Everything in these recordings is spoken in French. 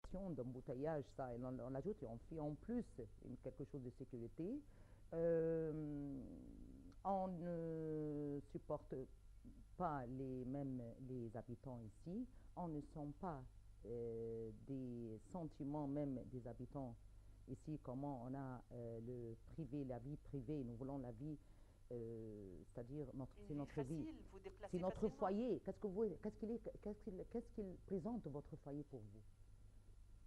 congestion, d'embouteillage, ça, et on l'ajoute et on fait en plus quelque chose de sécurité. On ne supporte pas les habitants ici. On ne sent pas des sentiments même des habitants ici, comment on a le privé, la vie privée. Nous voulons la vie, c'est-à-dire c'est Une vie notre vie. facile, vous C'est déplacez notre facilement. foyer. Qu'est-ce qu'il présente votre foyer pour vous?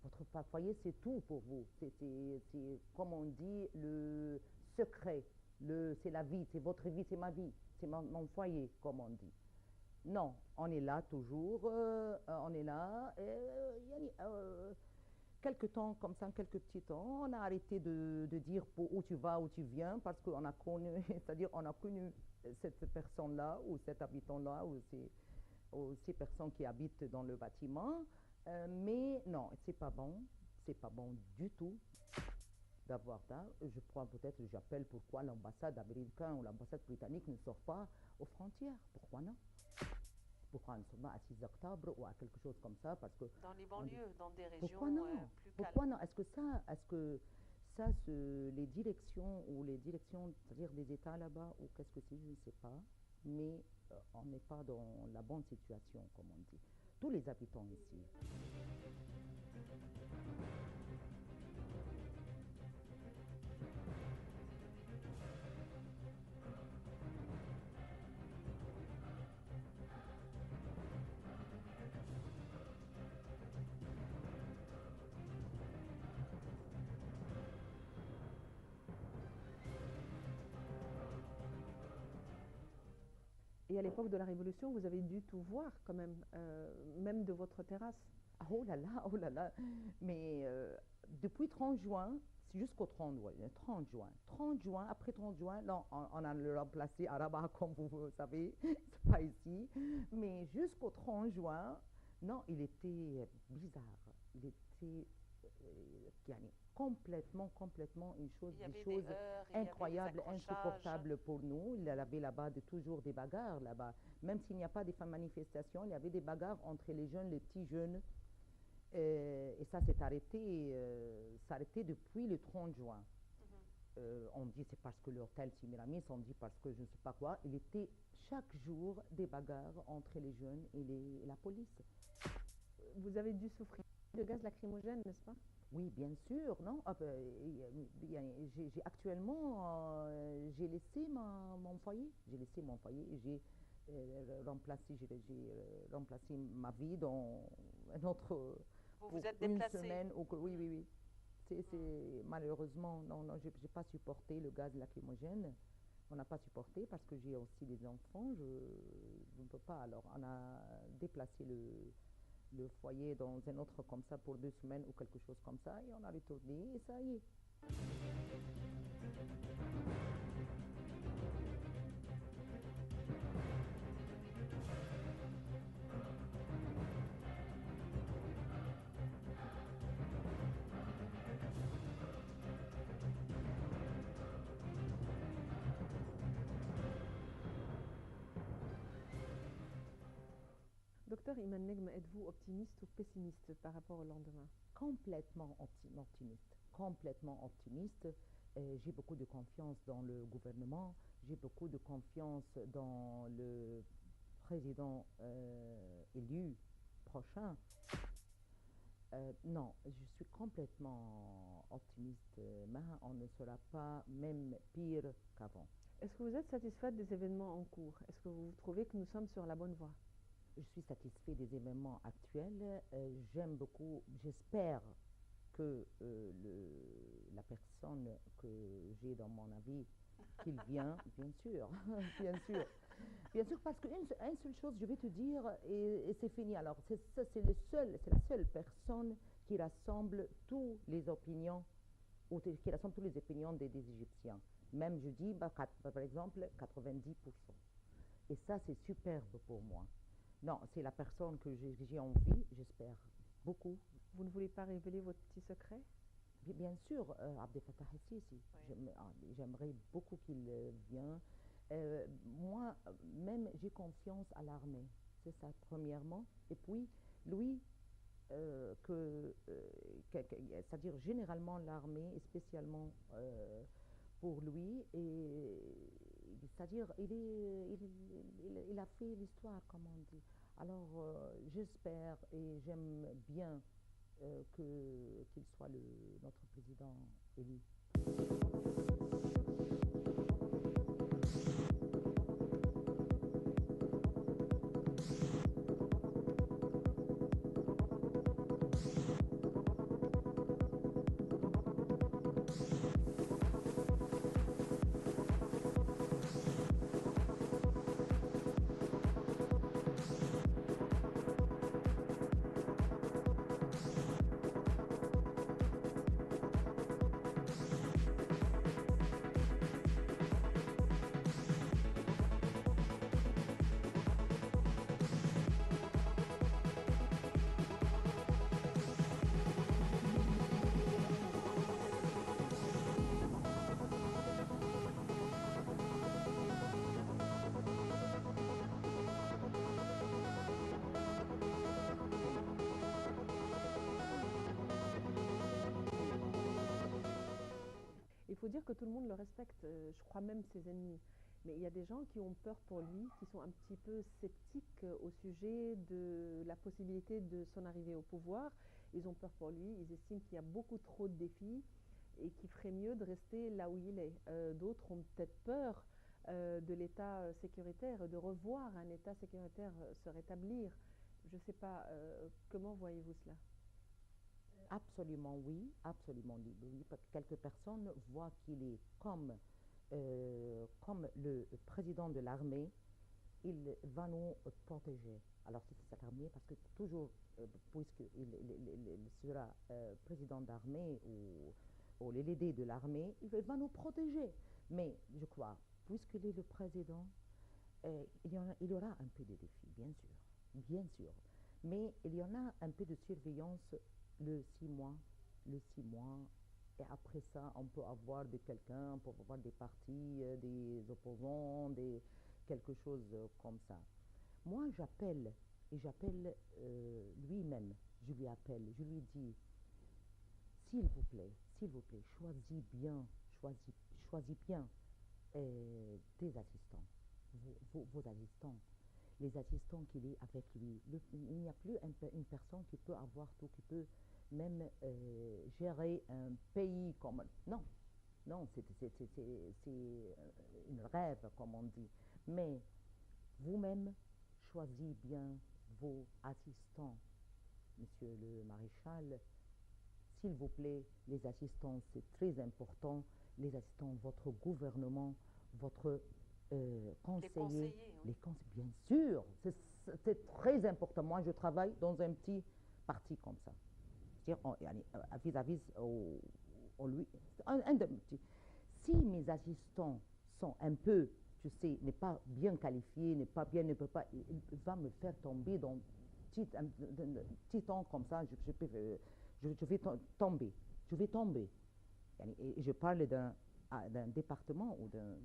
Votre foyer, c'est tout pour vous. Comme on dit, le secret. C'est la vie, c'est votre vie, c'est ma vie. C'est mon foyer, comme on dit. Non, on est là toujours, on est là. Quelques temps comme ça, quelques petits temps, on a arrêté de dire pour où tu vas, où tu viens, parce qu'on a connu, c'est-à-dire on a connu cette personne-là ou cet habitant-là ou ces personnes qui habitent dans le bâtiment. Mais non, c'est pas bon du tout d'avoir ça. Je crois peut-être, j'appelle pourquoi l'ambassade américaine ou l'ambassade britannique ne sort pas aux frontières. Pourquoi non? Pourquoi nous sommes à 6 octobre ou à quelque chose comme ça? Parce que Dans les on dit, banlieues, dans des pourquoi régions non? plus Pourquoi calmes. non? Est-ce que ça, les directions ou les directions, c'est-à-dire des États là-bas, ou qu'est-ce que c'est, je ne sais pas, mais on n'est pas dans la bonne situation, comme on dit. Tous les habitants ici. Et à l'époque de la Révolution, vous avez dû tout voir quand même, même de votre terrasse. Ah, oh là là, oh là là. Mais depuis 30 juin, c'est jusqu'au 30, ouais, 30 juin. 30 juin, après 30 juin, là, on a le remplacé à Rabat, comme vous savez, c'est pas ici. Mais jusqu'au 30 juin, non, il était bizarre. Il était complètement Il y des avait des choses heurts, il y avait des incroyables, accrochages. insupportables pour nous. Il y avait là-bas toujours des bagarres là-bas. Même s'il n'y a pas de manifestations, il y avait des bagarres entre les jeunes, les petits jeunes. Et ça s'est arrêté depuis le 30 juin. Mhm. On dit c'est parce que l'hôtel Semiramis, on dit parce que je ne sais pas quoi. Il était chaque jour des bagarres entre les jeunes et la police. Vous avez dû souffrir de gaz lacrymogène, n'est-ce pas? Oui, bien sûr, non. Ah, ben, actuellement, j'ai laissé mon foyer. J'ai laissé mon foyer et j'ai remplacé ma vie dans un autre Vous vous pour êtes une déplacé. semaine. Oui, Mm. oui, oui. Mm. Malheureusement, non, non, j'ai pas supporté le gaz lacrymogène. On n'a pas supporté parce que j'ai aussi des enfants. Je ne peux pas. Alors, on a déplacé le foyer dans un autre comme ça pour 2 semaines ou quelque chose comme ça et on a retourné et ça y est. Docteur Iman Negm, êtes-vous optimiste ou pessimiste par rapport au lendemain? Complètement optimiste, complètement optimiste. J'ai beaucoup de confiance dans le gouvernement, j'ai beaucoup de confiance dans le président élu prochain. Non, je suis complètement optimiste, mais on ne sera pas même pire qu'avant. Est-ce que vous êtes satisfaite des événements en cours? Est-ce que vous trouvez que nous sommes sur la bonne voie? Je suis satisfait des événements actuels. J'aime beaucoup, j'espère que la personne que j'ai dans mon avis, qu'il vient, bien sûr, bien sûr, bien sûr, parce qu'une seule chose, je vais te dire, et c'est fini. Alors, c'est la seule personne qui rassemble toutes les opinions, ou qui rassemble toutes les opinions des Égyptiens. Même, je dis, bah, par exemple, 90%. Et ça, c'est superbe pour moi. Non, c'est la personne que j'ai envie, j'espère beaucoup. Vous ne voulez pas révéler votre petit secret? Bien sûr, Abdel Fattah el-Sisi, Oui. j'aimerais beaucoup qu'il vienne. Moi, même, j'ai confiance à l'armée, c'est ça, premièrement. Et puis, lui, c'est-à-dire généralement l'armée, et spécialement pour lui, et c'est-à-dire il a fait l'histoire, comme on dit. Alors j'espère et j'aime bien qu'il soit notre président élu. Il faut dire que tout le monde le respecte, je crois même ses ennemis. Mais il y a des gens qui ont peur pour lui, qui sont un petit peu sceptiques au sujet de la possibilité de son arrivée au pouvoir. Ils ont peur pour lui, ils estiment qu'il y a beaucoup trop de défis et qu'il ferait mieux de rester là où il est. D'autres ont peut-être peur de l'état sécuritaire, de revoir un état sécuritaire se rétablir. Je ne sais pas, comment voyez-vous cela? Absolument oui, absolument oui. Quelques personnes voient qu'il est comme le président de l'armée, il va nous protéger. Alors c'est cette armée, parce que toujours, puisqu'il sera président d'armée ou l'idée de l'armée, il va nous protéger. Mais je crois, puisqu'il est le président, il y aura un peu de défis, bien sûr. Mais il y en a un peu de surveillance le 6 mois, et après ça, on peut avoir de quelqu'un, on peut avoir des partis, des opposants, quelque chose comme ça. Moi, j'appelle lui-même, je lui appelle, je lui dis, s'il vous plaît, choisis bien tes assistants, vos assistants, les assistants qu'il est avec lui. Il n'y a plus une personne qui peut avoir tout, qui peut même gérer un pays comme... Non, c'est un rêve, comme on dit. Mais vous-même, choisissez bien vos assistants, monsieur le maréchal. S'il vous plaît, les assistants, c'est très important. Les assistants, votre gouvernement, votre conseiller. Oui. Bien sûr, c'est très important. Moi, je travaille dans un petit parti comme ça. C'est-à-dire, vis-à-vis lui, un de petits. Si mes assistants sont un peu, tu sais, n'est pas bien qualifié, n'est pas bien, ne peut pas, il va me faire tomber dans un petit temps comme ça, je vais tomber. Et je parle d'un département ou d'un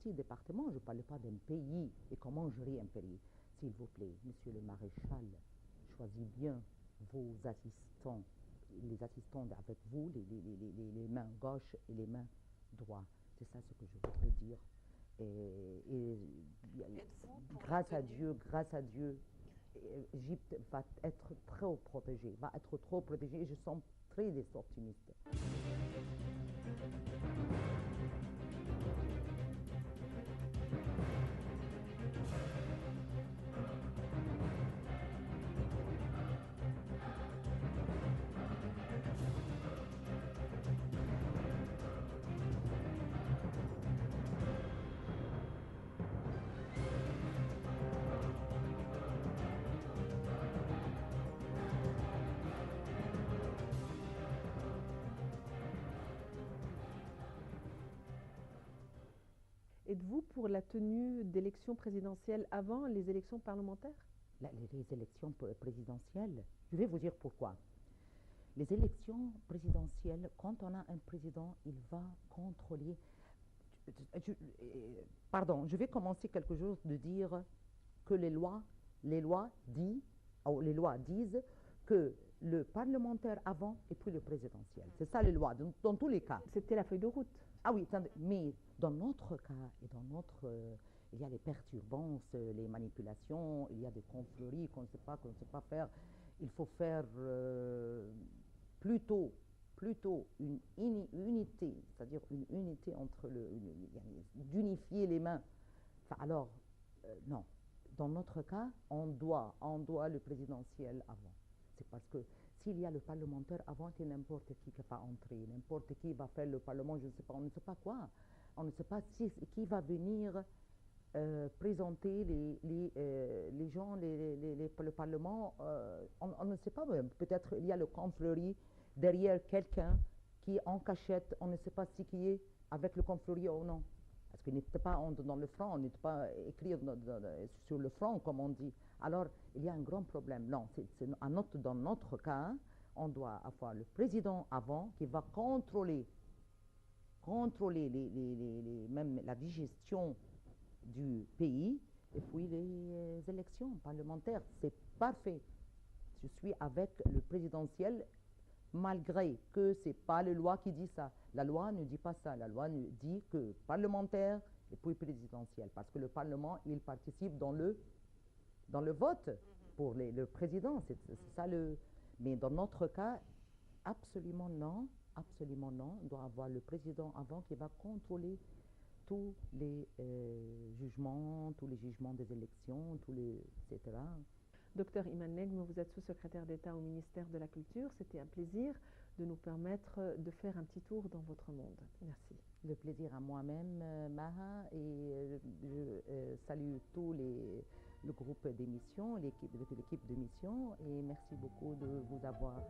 petit département, je ne parle pas d'un pays et comment gérer un pays. S'il vous plaît, monsieur le maréchal, choisissez bien vos assistants, les assistants avec vous, les mains gauches et les mains droites. C'est ça ce que je voudrais dire. Et grâce à Dieu, l'Égypte va être trop protégée, et je sens très optimiste. Êtes-vous pour la tenue d'élections présidentielles avant les élections parlementaires? Les élections présidentielles, je vais vous dire pourquoi. Les élections présidentielles, quand on a un président, il va contrôler... Pardon, je vais commencer quelque chose de dire que les lois disent que le parlementaire avant et puis le présidentiel. C'est ça les lois, dans tous les cas. C'était la feuille de route. Ah oui, mais dans notre cas et dans notre... il y a les perturbances, les manipulations, il y a des conflits qu'on ne sait pas faire. Il faut faire plutôt une unité, c'est-à-dire une unité entre d'unifier les mains. Enfin, alors, non. Dans notre cas, on doit le présidentiel avant. C'est parce que s'il y a le parlementaire avant, c'est n'importe qui va entrer, n'importe qui va faire le parlement, je ne sais pas, on ne sait pas quoi. On ne sait pas qui va venir présenter les gens, le Parlement. On ne sait pas, peut-être il y a le confrérie derrière quelqu'un qui est en cachette, on ne sait pas qui est avec le confrérie ou non. Parce qu'il n'était pas dans le front, on n'était pas écrit sur le front, comme on dit. Alors, il y a un grand problème. Non, dans notre cas, on doit avoir le président avant qui va contrôler même la digestion du pays et puis les élections parlementaires. C'est parfait. Je suis avec le présidentiel malgré que ce n'est pas la loi qui dit ça. La loi ne dit pas ça. La loi dit que parlementaire et puis présidentiel. Parce que le Parlement, il participe dans le vote pour le président. C'est ça le... Mais dans notre cas, absolument non. Absolument non. On doit avoir le président avant qui va contrôler tous les jugements des élections, etc. Docteur Iman Negm, vous êtes sous-secrétaire d'État au ministère de la Culture. C'était un plaisir de nous permettre de faire un petit tour dans votre monde. Merci. Le plaisir à moi-même, Maha, et je salue le groupe d'émission, l'équipe d'émission, et merci beaucoup de vous avoir